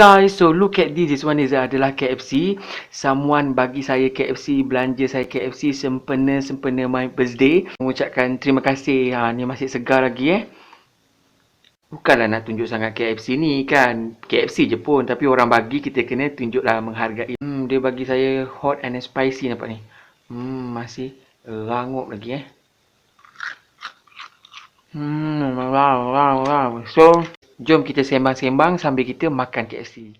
Guys, so look at this. This one is adalah KFC. Someone bagi saya KFC, belanja saya KFC sempena my birthday. Mengucapkan terima kasih. Ni masih segar lagi Bukanlah nak tunjuk sangat KFC ni kan. KFC je pun, tapi orang bagi kita kena tunjuklah menghargai. Dia bagi saya hot and spicy nampak ni. Masih rangup lagi wow. So, jom kita sembang-sembang sambil kita makan KFC.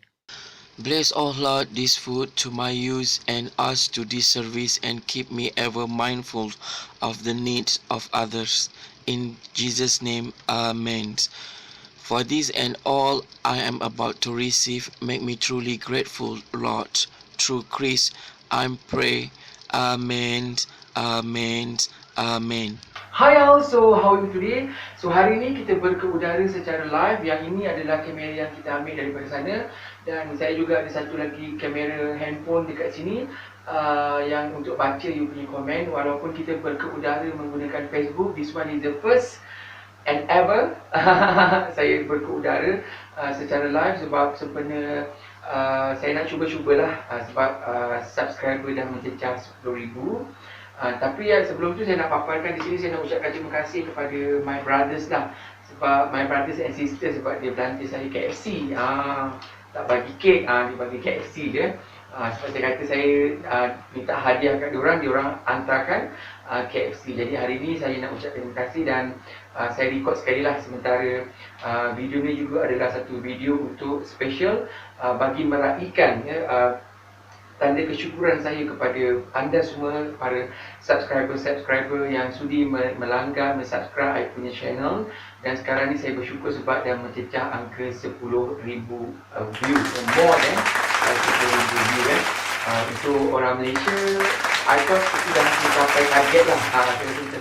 Bless, O Lord, this food to my use and us to this service, and keep me ever mindful of the needs of others. In Jesus' name, Amen. For this and all I am about to receive, make me truly grateful, Lord. Through Christ, I pray. Amen. Amen. Amen. Hi all, so how are you today? So hari ni kita berkeudara secara live. Yang ini adalah kamera yang kita ambil daripada sana. Dan saya juga ada satu lagi kamera handphone dekat sini yang untuk baca you punya komen. Walaupun kita berkeudara menggunakan Facebook, this one is the first and ever saya berkeudara secara live sebab sempena saya nak cuba-cubalah sebab subscriber dah mencecah 10,000. Tapi sebelum tu saya nak paparkan di sini, saya nak ucapkan terima kasih kepada my brothers lah. Sebab my brothers and sisters, sebab dia belanja saya KFC. Tak bagi kek, dia bagi KFC je. Sebab saya kata saya minta hadiah kat diorang hantarkan KFC. Jadi hari ni saya nak ucapkan terima kasih dan saya record sekali lah sementara video ni juga adalah satu video untuk special bagi meraihkan tanda kesyukuran saya kepada anda semua, para subscriber yang sudi melanggar, subscribe saya punya channel. Dan sekarang ni saya bersyukur sebab dah mencecah angka 10,000 view, more than 10,000 view untuk orang Malaysia. I thought itu dah mencapai target lah.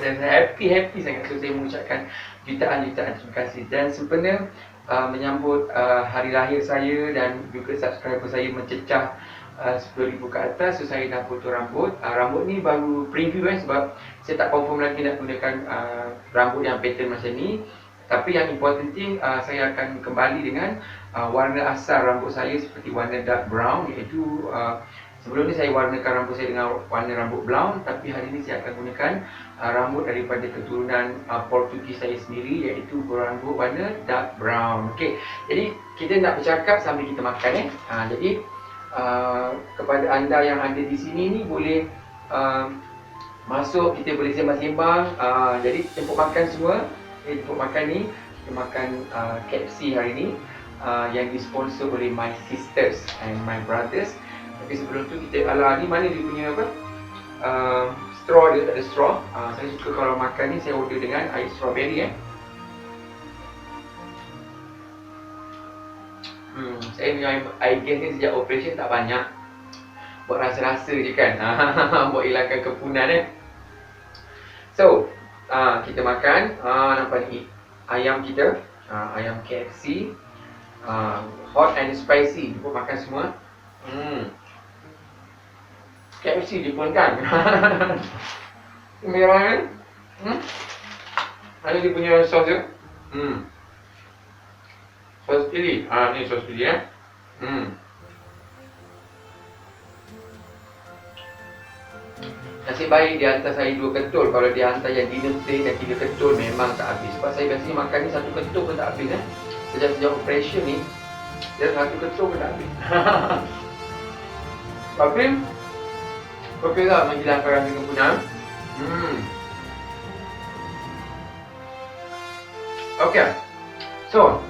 Saya happy sangat. So saya mengucapkan jutaan terima kasih. Dan sempena menyambut hari lahir saya dan juga subscriber saya mencecah 10,000 ke atas, so saya nak potong rambut. Rambut ni baru preview sebab saya tak confirm lagi nak gunakan rambut yang pattern macam ni. Tapi yang important thing, saya akan kembali dengan warna asal rambut saya seperti warna dark brown, iaitu sebelum ni saya warnakan rambut saya dengan warna rambut brown, tapi hari ni saya akan gunakan rambut daripada keturunan Portugis saya sendiri, iaitu berambut warna dark brown. Okey, jadi kita nak bercakap sambil kita makan jadi kepada anda yang ada di sini ni boleh masuk, kita boleh sembang-sembang. Jadi jemput makan semua. Jemput makan ni, kita makan KFC hari ni yang disponsor oleh my sisters and my brothers. Tapi sebelum tu kita, ni mana dia punya apa? Straw dia, tak ada straw. Saya suka kalau makan ni saya order dengan air strawberry saya punya air gas ni sejak operation tak banyak. Buat rasa-rasa je kan. Buat hilangkan kepunan So, kita makan. Nampak ni ayam kita, ayam KFC, hot and spicy. Jumpa makan semua. KFC je pun kan. Merah kan. Ada dia punya sos dia. Sos chili. Ni sos chili Nasib baik dia hantar saya 2 ketul. Kalau dia hantar yang dinner plate dan 3 ketul memang tak habis. Sebab saya biasanya makan ni 1 ketul pun tak habis Sejak operation ni dia 1 ketul pun tak habis. Tapi okey lah menghilangkan rasa kepunan. Okey. So,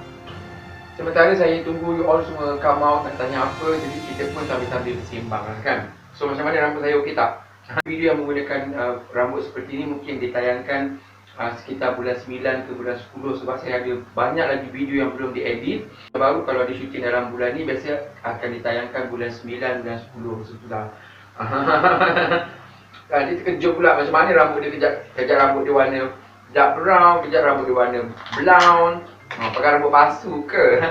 sementara saya tunggu you all semua come out nak tanya apa, jadi kita pun sambil-sambil bersembang lah kan. So macam mana rambut saya, okey tak? Video yang menggunakan rambut seperti ini mungkin ditayangkan sekitar bulan 9 ke bulan 10 sebab saya ada banyak lagi video yang belum diedit. Baru kalau ada syuting dalam bulan ni biasa akan ditayangkan bulan 9, bulan 10 macam tu lah. Dia terkejut pula macam mana rambut dia, kejap rambut dia warna dark brown, kejap rambut dia warna brown. Pakai rambut palsu ke?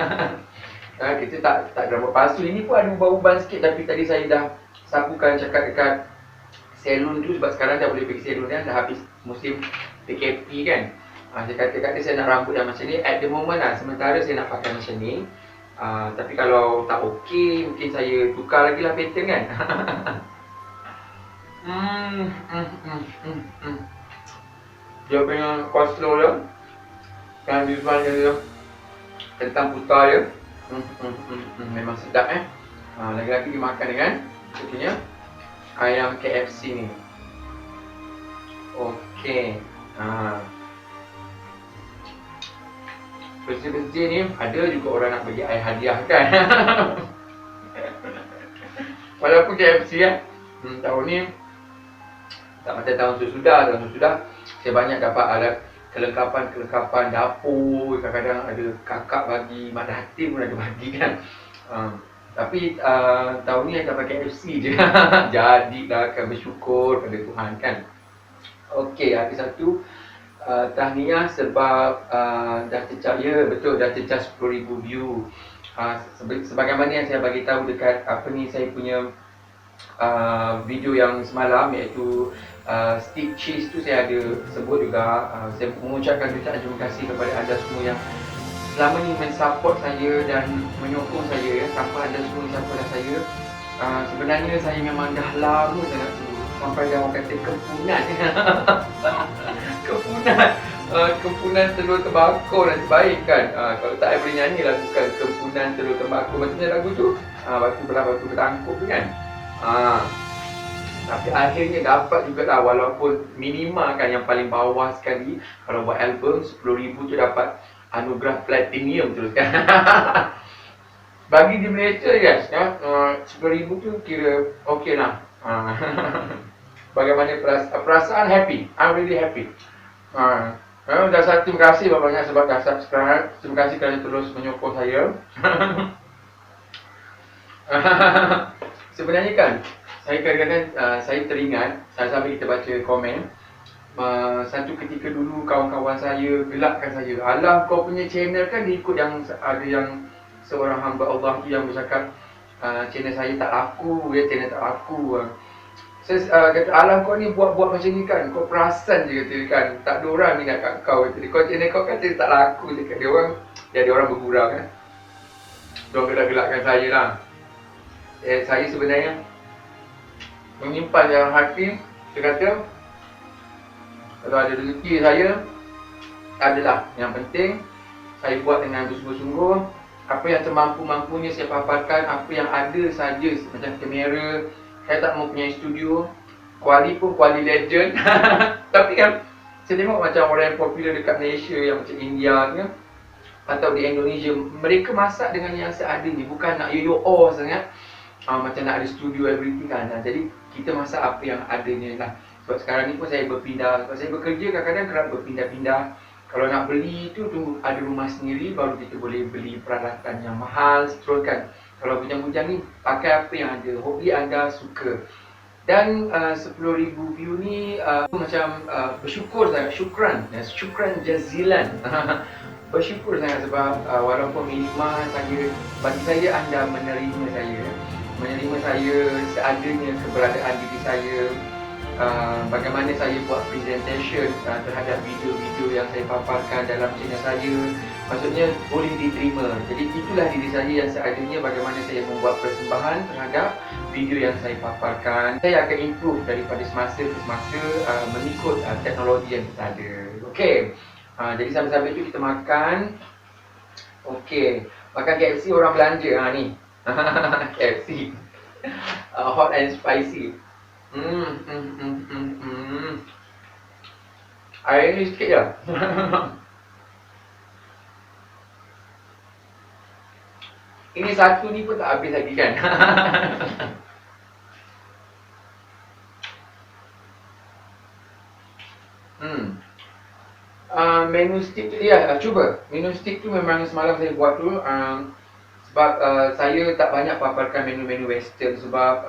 Kita tak rambut palsu. Ini pun ada uban-uban sikit, tapi tadi saya dah sapukan cakap dekat salon tu sebab sekarang dah boleh pergi salon dah habis musim PKP kan. Saya kata kat dia saya nak rambut yang macam ni at the moment sementara saya nak pakai macam ni. Tapi kalau tak okey, mungkin saya tukar lagi lah pattern kan. Dia punya coleslaw dia, kan visualnya dia, kentang putih dia, memang sedap lagi-lagi dimakan dengan tentunya ayam KFC ni. Okey. Bersih-bersih ni ada juga orang nak bagi saya hadiah kan. Walaupun KFC tahun ni tak macam tahun sudah saya banyak dapat alat kelengkapan dapur. Kadang-kadang ada kakak bagi, mak datin pun ada bagi kan. Tapi tahun ni saya dapat KFC je. Jadilah akan bersyukur pada Tuhan kan. Okey, ada satu tahniah sebab dah cecah, ya betul, dah cecah 10,000 view. Sebagaimana yang saya bagi tahu dekat saya punya video yang semalam, iaitu stick cheese tu, saya ada sebut juga. Saya mengucapkan jutaan terima kasih kepada anda semua yang selama ni mensupport saya dan menyokong saya. Tanpa anda semua support saya, sebenarnya saya memang dah lama sangat sampai dah orang kata kempunan. Kempunan telur tembakau nasib baik kan. Kalau tak, saya boleh nyanyi lagu kan, kempunan telur tembakau. Macamnya lagu tu, batu belah batu bertangkup tu kan. Tapi akhirnya dapat juga lah, walaupun minimal kan, yang paling bawah sekali kalau buat album 10,000 tu dapat anugerah platinum terus kan. Bagi di Malaysia guys, 10,000 tu kira okey lah. Bagaimana perasaan? Happy. I'm really happy. Terima kasih banyak sebab dah subscribe. Terima kasih kerana terus menyokong saya. Sebenarnya kan, saya kadang-kadang saya teringat, sambil kita baca komen, satu ketika dulu kawan-kawan saya gelakkan saya, alah kau punya channel kan dia ikut yang ada yang seorang hamba Allah tu yang bercakap channel saya tak laku, channel tak laku. Saya kata, alah kau ni buat-buat macam ni kan, kau perasan je kata kan, tak ada orang minat kat kau kata. Kau channel kau kata tak laku je kat dia orang. Dia ada orang bergurau kan. Diorang gelak-gelakkan saya lah. Saya sebenarnya menyimpan dalam hati. Saya kata, kalau ada rezeki saya, adalah yang penting saya buat dengan bersungguh-sungguh. Apa yang termampu-mampunya saya paparkan. Apa yang ada saja, macam kamera. Saya tak mau punya studio. Kuali pun kuali legend. Tapi kan, saya tengok macam orang yang popular dekat Malaysia, yang macam India kan, atau di Indonesia, mereka masak dengan yang seadanya. Bukan nak yo-yo sangat, macam nak ada studio everything kan. Jadi kita masak apa yang adanya lah. Sebab sekarang ni pun saya berpindah. Sebab saya bekerja kadang-kadang kerap berpindah-pindah. Kalau nak beli tu tunggu ada rumah sendiri, baru kita boleh beli peralatan yang mahal seteruskan. Kalau bujang-bujang ni pakai apa yang ada, hobi anda suka. Dan 10,000 view ni macam bersyukur sangat, syukran jazilan. Bersyukur sangat sebab walaupun minimal saya, bagi saya anda menerima saya seadanya, keberadaan diri saya, bagaimana saya buat presentation terhadap video-video yang saya paparkan dalam channel saya, maksudnya boleh diterima. Jadi itulah diri saya yang seadanya, bagaimana saya membuat persembahan terhadap video yang saya paparkan. Saya akan improve daripada semasa ke semasa mengikut teknologi yang kita ada. Okey. Jadi sambil-sambil itu kita makan. Okey. Makan KFC orang belanja ni. KFC. Hot and spicy. Air ni sikit je. Ini satu ni pun tak habis lagi kan. Menu stick tu, ya, cuba. Menu stick tu memang semalam saya buat tu. Sebab saya tak banyak paparkan menu-menu western. Sebab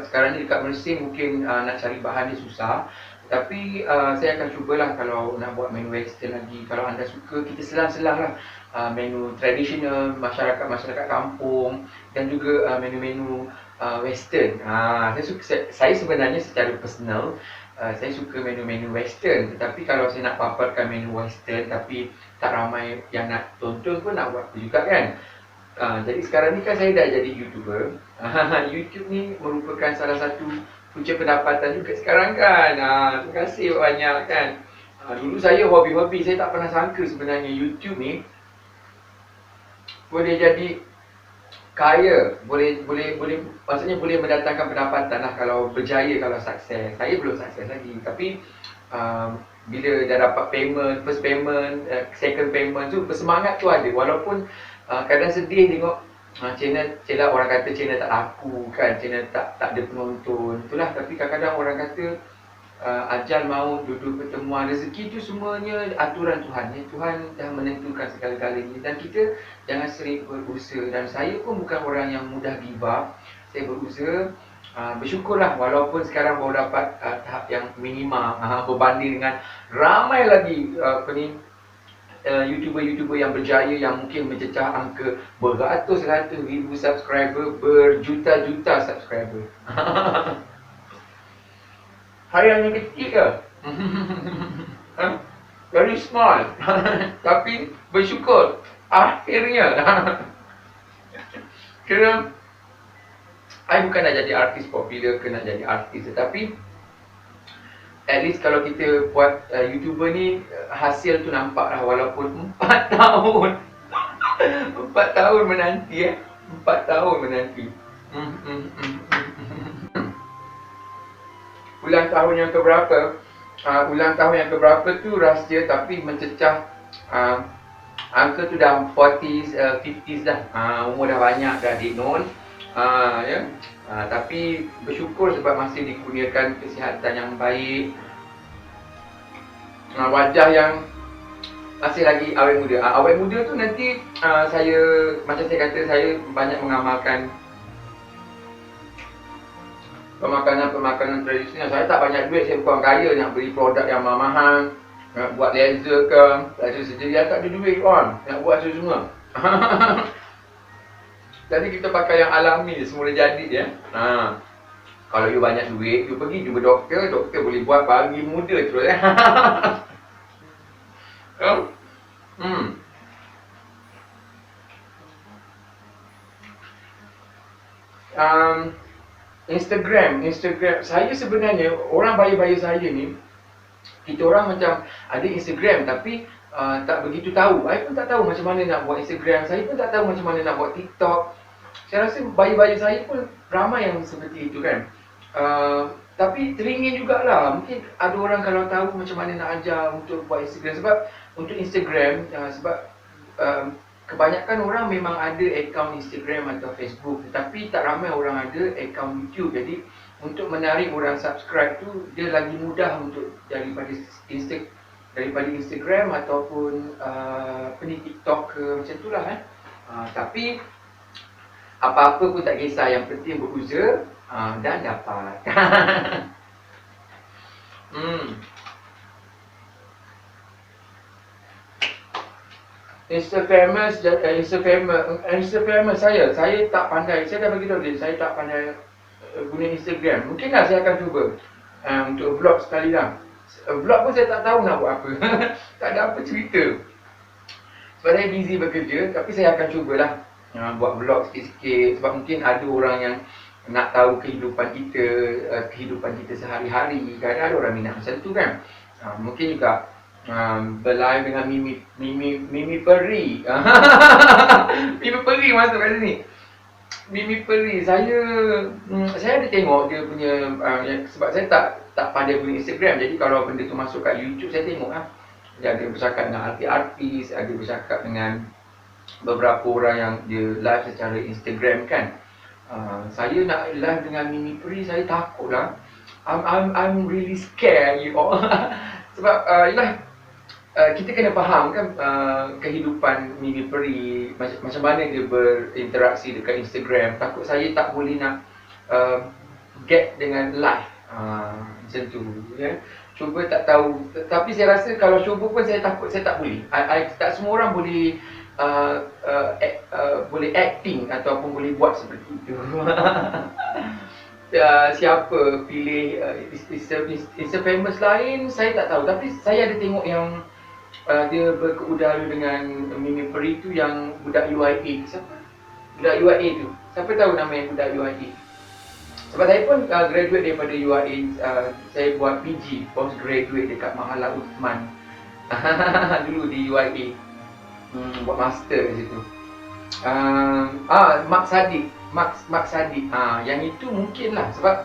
sekarang ni dekat Mersing mungkin nak cari bahan dia susah. Tapi saya akan cubalah kalau nak buat menu western lagi. Kalau anda suka, kita selang-selang lah menu tradisional masyarakat kampung dan juga menu-menu western. Saya sebenarnya secara personal Saya suka menu-menu western, tetapi kalau saya nak paparkan menu western tapi tak ramai yang nak tonton pun nak buat apa juga kan. Jadi sekarang ni kan saya dah jadi YouTuber. YouTube ni merupakan salah satu punca pendapatan juga sekarang kan. Terima kasih banyak kan. Dulu saya hobi-hobi, saya tak pernah sangka sebenarnya YouTube ni boleh jadi kaya, boleh maksudnya boleh mendatangkan pendapatan lah kalau berjaya, kalau sukses. Saya belum sukses lagi, tapi bila dah dapat payment, first payment, second payment tu, bersemangat tu ada. Walaupun kadang sedih tengok channel orang kata channel tak laku kan, channel tak ada penonton. Itulah, tapi kadang-kadang orang kata ajal maut, duduk pertemuan, rezeki tu semuanya aturan Tuhan ya. Tuhan dah menentukan segala-galanya dan kita jangan sering berusaha. Dan saya pun bukan orang yang mudah give up. Saya berusaha, bersyukurlah walaupun sekarang baru dapat tahap yang minima berbanding dengan ramai lagi YouTuber-YouTuber yang berjaya yang mungkin mencecah angka beratus-ratus ribu subscriber, berjuta-juta subscriber. Harian yang kecil ke? Very small. Tapi bersyukur akhirnya. Kerana I bukan nak jadi artis popular ke nak jadi artis, tetapi at least kalau kita buat YouTuber ni, hasil tu nampak lah walaupun 4 tahun. 4 tahun menanti 4 tahun menanti. Ulang tahun yang keberapa? Ulang tahun yang keberapa tu rahsia, tapi mencecah angka tu dah 40s, 50s dah. Umur dah banyak dah adik Non. Ya. Tapi bersyukur sebab masih dikurniakan kesihatan yang baik. Wajah yang masih lagi awet muda. Awet muda tu nanti saya, macam saya kata, saya banyak mengamalkan pemakanan tradisional. Saya tak banyak duit, saya bukan kaya nak beli produk yang mahal-mahal, nak buat laser ke, laser sendiri, tak ada duit kan, nak buat semua. Jadi kita pakai yang alami, semula jadi ya. Kalau you banyak duit, you pergi jumpa doktor, doktor boleh buat bagi muda terus ya. Instagram saya sebenarnya, orang bayar saya ni, kita orang macam ada Instagram tapi tak begitu tahu. Saya pun tak tahu macam mana nak buat Instagram, saya pun tak tahu macam mana nak buat TikTok. Saya rasa bayar saya pun ramai yang seperti itu kan. Tapi teringin jugalah, mungkin ada orang kalau tahu macam mana nak ajar untuk buat Instagram. Sebab untuk Instagram, kebanyakan orang memang ada akaun Instagram atau Facebook, tetapi tak ramai orang ada akaun YouTube. Jadi untuk menarik orang subscribe tu, dia lagi mudah untuk daripada Instagram ataupun TikTok ke macam itulah tapi apa-apa pun tak kisah, yang penting berusaha dan dapat. Instafamous saya tak pandai. Saya dah beritahu dia, saya tak pandai guna Instagram. Mungkinlah saya akan cuba untuk vlog sekali lah. Vlog pun saya tak tahu nak buat apa. Tak ada apa cerita. Sebab saya busy bekerja, tapi saya akan cubalah buat vlog sikit-sikit. Sebab mungkin ada orang yang nak tahu kehidupan kita sehari-hari. Kadang ada orang minat macam tu kan. Mungkin juga berlive dengan Mimi Peri. Mimi Peri masuk kat sini. Mimi Peri, saya ada tengok dia punya sebab saya tak pandai guna Instagram. Jadi kalau benda tu masuk kat YouTube, saya tengok lah. Dia ada bercakap dengan artis-artis, ada bercakap dengan beberapa orang yang dia live secara Instagram kan. Saya nak live dengan Mimi Peri, saya takut lah. I'm really scared you all. Sebab kita kena faham kan kehidupan Mimi Peri, macam mana dia berinteraksi dekat Instagram. Takut saya tak boleh nak get dengan live macam tu ya. Cuba tak tahu, tapi saya rasa kalau cuba pun saya takut saya tak boleh. Tak semua orang boleh boleh acting ataupun boleh buat seperti itu. siapa pilih Insta famous lain saya tak tahu, tapi saya ada tengok yang dia berkeudara dengan Mimi Peri tu, yang budak UIA. Siapa? Budak UIA tu. Siapa tahu nama yang budak UIA? Sebab saya pun graduate daripada UIA. Saya buat PG, postgraduate dekat Mahala Uthman. Dulu di UIA. Buat master kat situ. Mak Sadiq. Mak Sadiq. Yang itu mungkin lah. Sebab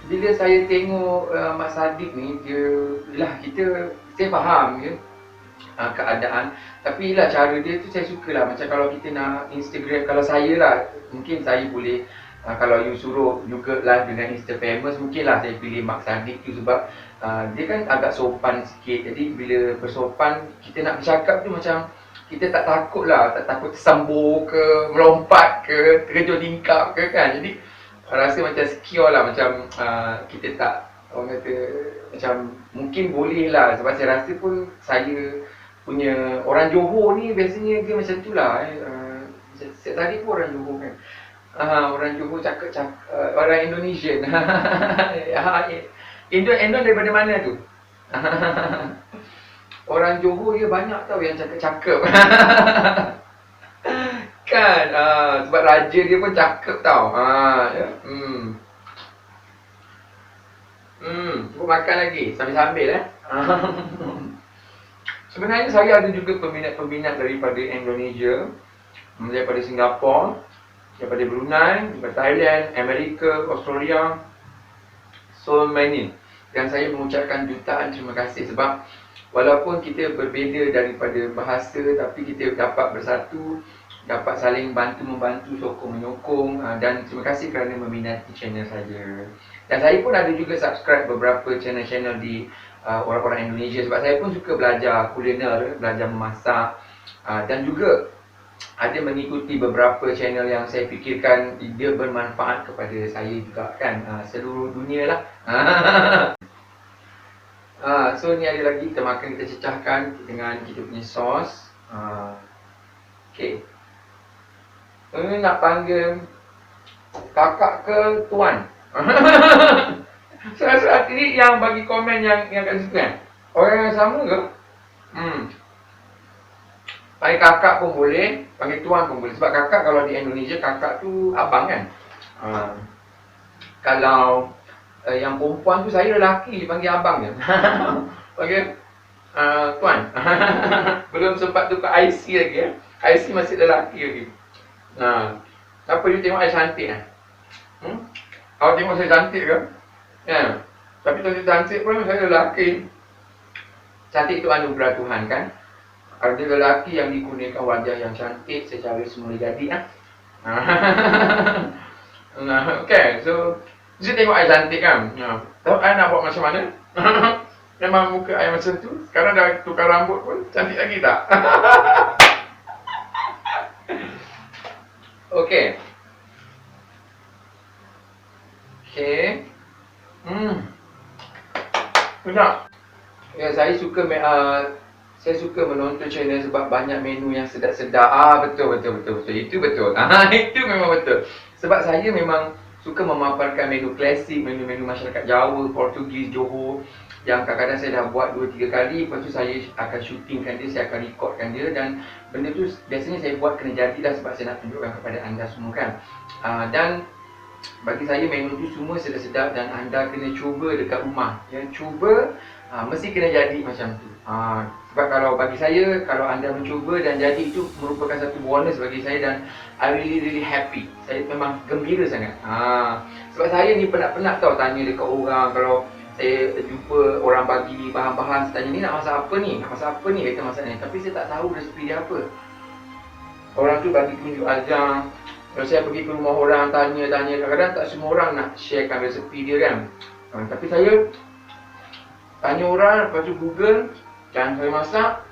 bila saya tengok Mak Sadiq ni, saya faham ya, keadaan. Tapi lah cara dia tu saya suka lah. Macam kalau kita nak Instagram, kalau saya lah, mungkin saya boleh, kalau you suruh juga live dengan Insta famous, mungkin lah saya pilih Mak Sadiq tu. Sebab dia kan agak sopan sikit. Jadi bila bersopan, kita nak bercakap tu macam kita tak takut lah, tak takut tersambung ke, melompat ke, terkejut tingkap ke kan. Jadi rasa macam secure lah, macam kita tak, orang kata macam mungkin boleh lah. Sebab saya rasa pun saya punya orang Johor ni biasanya dia macam tu lah. Tadi pun orang Johor kan. Orang Johor cakap orang Indonesian. Indon daripada mana tu? Orang Johor dia banyak tau yang cakap-cakap. Kan, sebab raja dia pun cakap tau. Ya. Cuba makan lagi, sambil-sambil Sebenarnya saya ada juga peminat-peminat daripada Indonesia, daripada Singapura, daripada Brunei, daripada Thailand, Amerika, Australia, so many. Dan saya mengucapkan jutaan terima kasih sebab walaupun kita berbeza daripada bahasa, tapi kita dapat bersatu, dapat saling bantu-membantu, sokong-menyokong, dan terima kasih kerana meminati channel saya. Dan saya pun ada juga subscribe beberapa channel-channel di orang-orang Indonesia sebab saya pun suka belajar kuliner, belajar memasak, dan juga ada mengikuti beberapa channel yang saya fikirkan dia bermanfaat kepada saya juga kan, seluruh dunia lah. So ni ada lagi, kita makan, kita cecahkan dengan kita punya sos. Okay. Ini nak panggil kakak ke tuan? Saya rasa ini yang bagi komen yang kat situ kan, orang yang sama ke? Panggil kakak pun boleh, panggil tuan pun boleh. Sebab kakak kalau di Indonesia, kakak tu abang kan. Kalau yang perempuan tu, saya lelaki, dipanggil abang je. Panggil tuan. Belum sempat tukar IC lagi ya. IC masih lelaki lagi. Apa you tengok saya cantik kan? Awak tengok saya cantik ke? Ya. Tapi kalau saya cantik pun saya lelaki. Cantik itu anugerah Tuhan kan? Ada lelaki yang dikurniakan wajah yang cantik secara semula jadi okay, so saya tengok saya cantik kan? Tahu saya nak buat macam mana? Memang muka saya macam tu. Sekarang dah tukar rambut pun cantik lagi tak? Okay. Okay. Sedap. Ya, saya suka menonton channel sebab banyak menu yang sedap-sedap. Betul. Itu betul. Itu memang betul. Sebab saya memang suka memaparkan menu klasik, menu-menu masyarakat Jawa, Portugis, Johor, yang kadang-kadang saya dah buat 2-3 kali. Lepas tu saya akan syutingkan dia, saya akan recordkan dia. Dan benda tu biasanya saya buat kena jadilah sebab saya nak tunjukkan kepada anda semua kan. Dan bagi saya menu tu semua sedap-sedap dan anda kena cuba dekat rumah. Ya, cuba, mesti kena jadi macam tu. Sebab kalau bagi saya, kalau anda mencuba dan jadi, itu merupakan satu bonus bagi saya dan I really happy. Saya memang gembira sangat. Sebab saya ni penat-penat tau tanya dekat orang. Kalau saya jumpa orang bagi bahan-bahan, saya tanya ni nak masak apa ni? Nak masak apa ni? Kata masak ni. Tapi saya tak tahu resipi dia apa. Orang tu bagi tunjuk ajar. Kalau saya pergi ke rumah orang, tanya, kadang-kadang tak semua orang nak sharekan resepi dia kan. Tapi saya tanya orang, lepas tu Google, dan saya masak,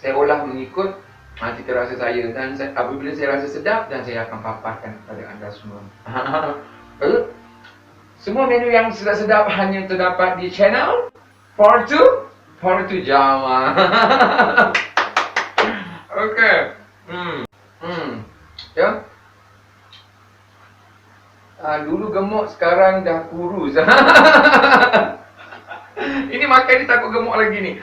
saya olah mengikut cita rasa saya. Dan apabila saya rasa sedap, dan saya akan paparkan kepada anda semua. Semua menu yang sedap-sedap hanya terdapat di channel Portu Jawa. Okay. Ya. Dulu gemuk, sekarang dah kurus. Ini makan ni takut gemuk lagi ni.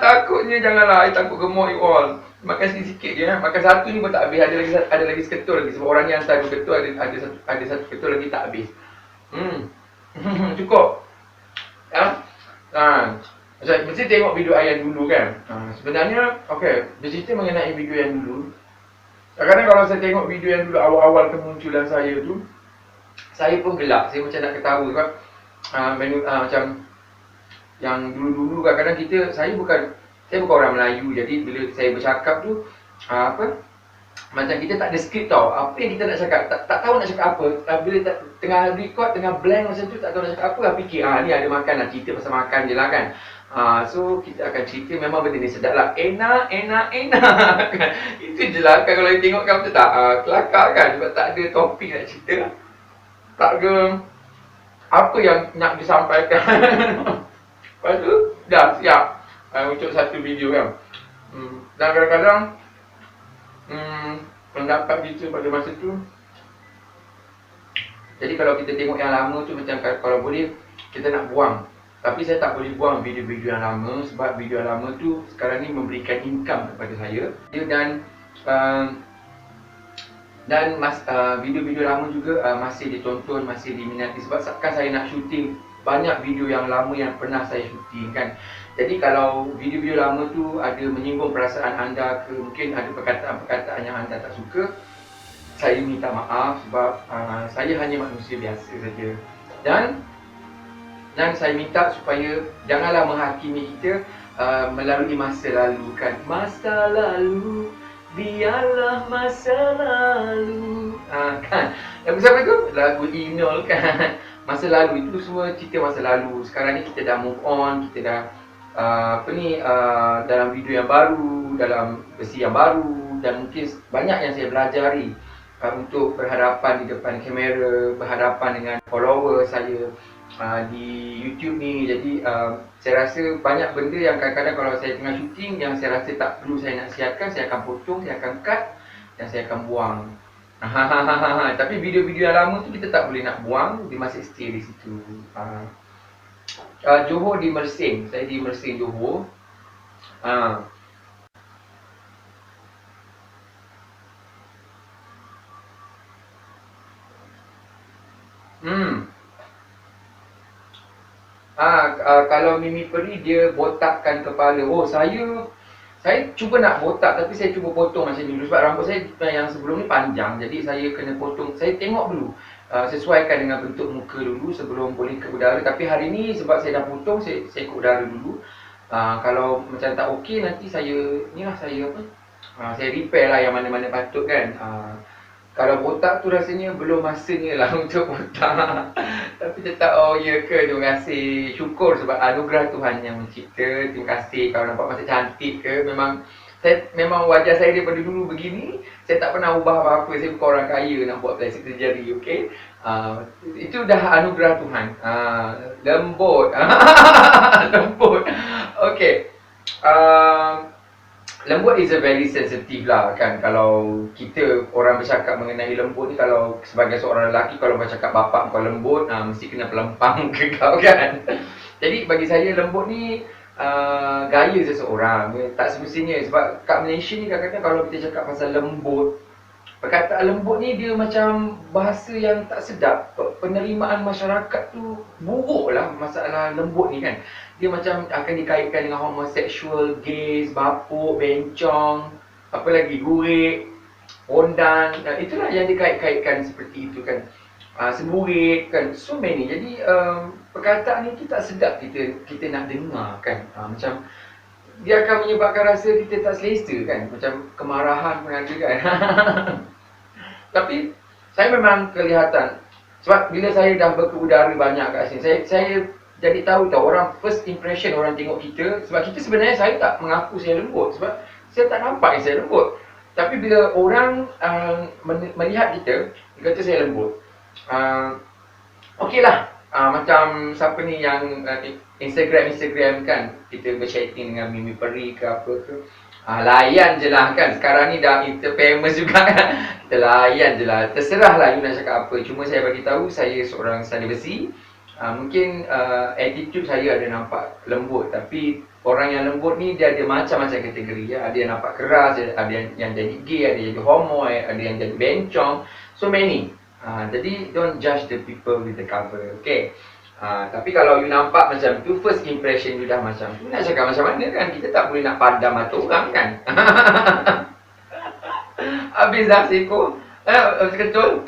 Takutnya janganlah, I takut gemuk you all. Makan sikit-sikit je. Makan satu ni pun tak habis. Ada lagi seketul lagi. Sebab orang ni hantar 2 ketul, ada satu ketul lagi tak habis. Cukup. Mesti tengok video I yang dulu kan. Sebenarnya, bercerita mengenai video yang dulu. Kadang-kadang kalau saya tengok video yang dulu awal-awal kemunculan saya tu, saya pun gelak. Saya macam nak ketawa sebab macam yang dulu-dulu kadang-kadang saya bukan orang Melayu. Jadi bila saya bercakap tu macam kita tak ada skrip tau. Apa yang kita nak cakap, tak tahu nak cakap apa. Bila tengah record, tengah blank macam tu, tak tahu nak cakap apa, fikir ni ada makan lah, cerita pasal makan je lah kan. So kita akan cerita, memang benda ni sedap lah. Enak itu je lah kan. Kalau you tengok kan, betul tak? Kelakar kan, sebab tak ada topik nak cerita. Tak ada apa yang nak disampaikan. Lepas tu dah siap untuk satu video kan. Dan kadang-kadang pendapat kita pada masa tu, jadi kalau kita tengok yang lama tu, macam kalau boleh kita nak buang. Tapi saya tak boleh buang video-video yang lama, sebab video yang lama tu sekarang ni memberikan income kepada saya. Dan video-video lama juga masih ditonton, masih diminati. Sebab kan saya nak syuting banyak video yang lama yang pernah saya syuting kan. Jadi kalau video-video lama tu ada menyinggung perasaan anda ke, mungkin ada perkataan-perkataan yang anda tak suka, saya minta maaf sebab saya hanya manusia biasa saja. Dan saya minta supaya janganlah menghakimi kita melalui masa lalu kan. Masa lalu, biarlah masa lalu. Kan? Lagu siapa tu? Lagu Inol kan. Masa lalu itu semua cerita masa lalu. Sekarang ni kita dah move on, kita dah dalam video yang baru, dalam versi yang baru, dan mungkin banyak yang saya pelajari untuk berhadapan di depan kamera, berhadapan dengan follower saya di YouTube ni. Jadi saya rasa banyak benda yang kadang-kadang kalau saya tengah syuting yang saya rasa tak perlu saya nak siarkan, saya akan potong, saya akan cut dan saya akan buang. Tapi video-video yang lama tu kita tak boleh nak buang, dia masih stay di situ. Johor di Mersing, saya di Mersing Johor. Kalau Mimi Peri dia botakkan kepala. Saya cuba nak botak, tapi saya cuba potong macam ni dulu. Sebab rambut saya yang sebelum ni panjang, jadi saya kena potong. Saya tengok dulu, sesuaikan dengan bentuk muka dulu sebelum boleh ke udara. Tapi hari ni sebab saya dah potong, saya ke udara dulu. Kalau macam tak okey, nanti saya repair lah yang mana-mana patut kan. Kalau botak tu rasanya belum masanya lah untuk botak. Tapi tetap, ya ke, terima kasih. Syukur sebab anugerah Tuhan yang mencipta. Terima kasih. Kalau nampak macam cantik ke, memang wajah saya daripada dulu begini. Saya tak pernah ubah apa-apa. Saya bukan orang kaya nak buat plastik terjadi, okey? Itu dah anugerah Tuhan. Lembut. Lembut. Okey. Lembut is a very sensitive lah kan. Kalau kita orang bercakap mengenai lembut ni, kalau sebagai seorang lelaki, kalau bercakap bapak kau lembut, mesti kena pelempang ke kau kan. Jadi bagi saya lembut ni gaya seseorang. Tak semestinya, sebab kat Malaysia ni kadang-kadang kalau kita cakap pasal lembut, perkataan lembut ni dia macam bahasa yang tak sedap. Penerimaan masyarakat tu buruk lah masalah lembut ni kan. Dia macam akan dikaitkan dengan homoseksual, gays, bapuk, bencong, apa lagi, gurik, ondan. Itulah yang dikait-kaitkan seperti itu kan. Semburit kan, so many. Jadi perkataan ni tak sedap kita nak dengar kan. Macam dia akan menyebabkan rasa kita tak selesa kan. Macam kemarahan pun ada kan. Tapi saya memang kelihatan, sebab bila saya dah berkeudara banyak kat sini, saya jadi tahu orang first impression orang tengok kita. Sebab kita sebenarnya, saya tak mengaku saya lembut, sebab saya tak nampak saya lembut. Tapi bila orang melihat kita, dia kata saya lembut. Okey lah, macam siapa ni yang Instagram kan, kita berchatting dengan Mimi Peri ke apa ke, Layan je lah kan. Sekarang ni dah famous juga kan. Kita layan je lah. Terserah lah you nak cakap apa. Cuma saya bagi tahu saya seorang selebriti. Mungkin attitude saya ada nampak lembut. Tapi orang yang lembut ni dia ada macam-macam kategori ya. Ada yang nampak keras, ada yang jadi gay, ada yang jadi homo, ada yang jadi bencong. So many. Jadi don't judge the people with the cover. Okay. Tapi kalau you nampak macam tu, first impression you dah macam tu, nak cakap macam mana kan? Kita tak boleh nak padam mata orang kan? Habis dah seko, betul.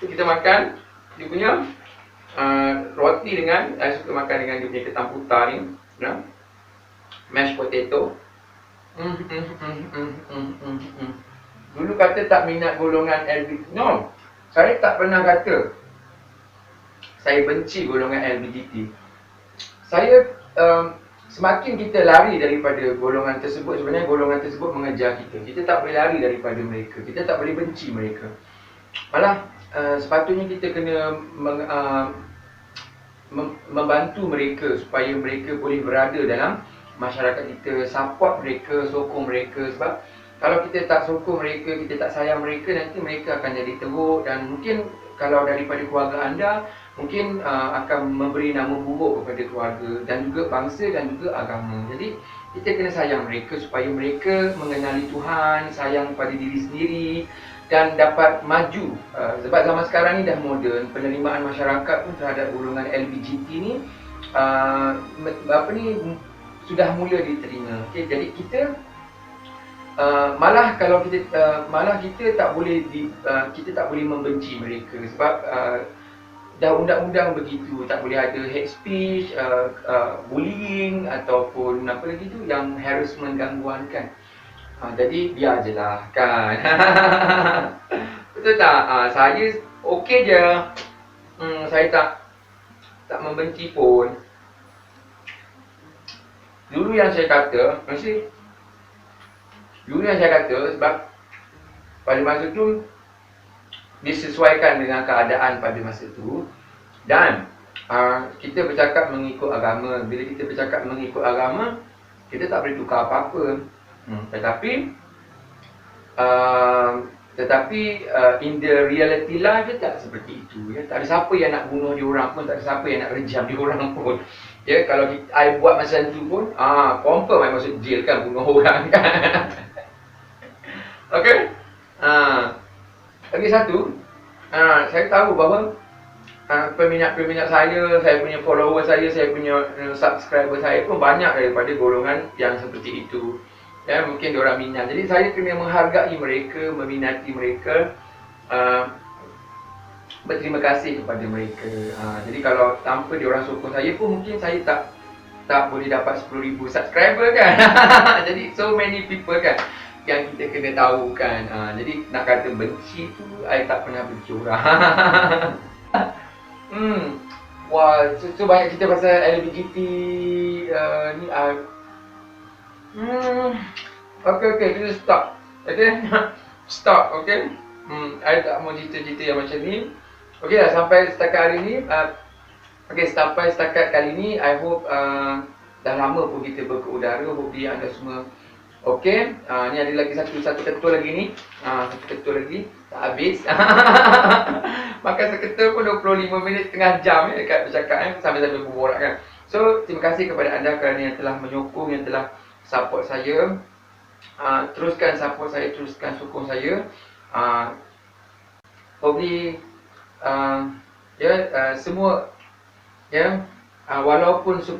Kita makan dia punya roti dengan, saya suka makan dengan dia punya ketam putah ni, mashed potato. Dulu kata tak minat golongan LGBT. No, saya tak pernah kata saya benci golongan LGBT. Saya semakin kita lari daripada golongan tersebut, sebenarnya golongan tersebut mengejar kita. Kita tak boleh lari daripada mereka. Kita tak boleh benci mereka. Malah sepatutnya kita kena membantu mereka supaya mereka boleh berada dalam masyarakat kita, support mereka, sokong mereka. Sebab kalau kita tak sokong mereka, kita tak sayang mereka, nanti mereka akan jadi teruk. Dan mungkin kalau daripada keluarga anda, mungkin akan memberi nama buruk kepada keluarga dan juga bangsa dan juga agama. Jadi kita kena sayang mereka supaya mereka mengenali Tuhan, sayang pada diri sendiri dan dapat maju. Sebab zaman sekarang ni dah moden, penerimaan masyarakat pun terhadap golongan LGBT ni sudah mula diterima. Okay, jadi kita malah kalau kita kita tak boleh membenci mereka sebab dah undang-undang begitu, tak boleh ada hate speech, bullying ataupun apa lagi tu yang harassment, gangguan kan. Jadi biar je lah kan. Betul tak? Saya okey je. Saya tak membenci pun. Dulu yang saya kata sebab pada masa tu disesuaikan dengan keadaan pada masa tu dan kita bercakap mengikut agama. Bila kita bercakap mengikut agama, kita tak boleh tukar apa-apa. Tetapi in the reality life dia tak seperti itu ya. Tak ada siapa yang nak bunuh diorang pun, tak ada siapa yang nak rejam diorang pun. Ya, kalau I buat macam tu pun confirm I masuk jail kan, bunuh orang kan. Okey. Lagi satu, saya tahu bahawa peminat-peminat saya punya follower saya punya subscriber saya pun banyak daripada golongan yang seperti itu. Ya, mungkin diorang minat. Jadi saya kena menghargai mereka, meminati mereka, berterima kasih kepada mereka. Jadi kalau tanpa diorang sokong saya pun mungkin saya tak boleh dapat 10,000 subscriber kan. Jadi so many people kan yang kita kena tahu kan. Jadi nak kata benci tu, I tak pernah benci orang. Wah, so banyak cerita pasal LGBT ni. Okay, kita stop. Okay, stop. Okay, I tak mau cerita-cerita yang macam ni. Okay lah, sampai setakat hari ni. Sampai setakat kali ni, I hope dah lama pun kita berkeudara. Hope anda semua okay. Ni ada lagi satu ketul lagi ni. Satu ketul lagi tak habis. Makan seketul pun 25 minit, setengah jam dekat bercakap sambil-sambil berborak kan. So terima kasih kepada anda kerana yang telah menyokong, yang telah support saya. Teruskan support saya, teruskan sokong saya. Hopefully semua walaupun 10,000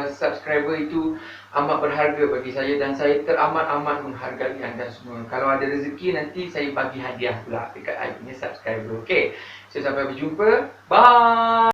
subscriber itu amat berharga bagi saya dan saya teramat-amat menghargai anda semua. Kalau ada rezeki nanti saya bagi hadiah pula dekat I punya subscriber. Okay, so sampai berjumpa. Bye.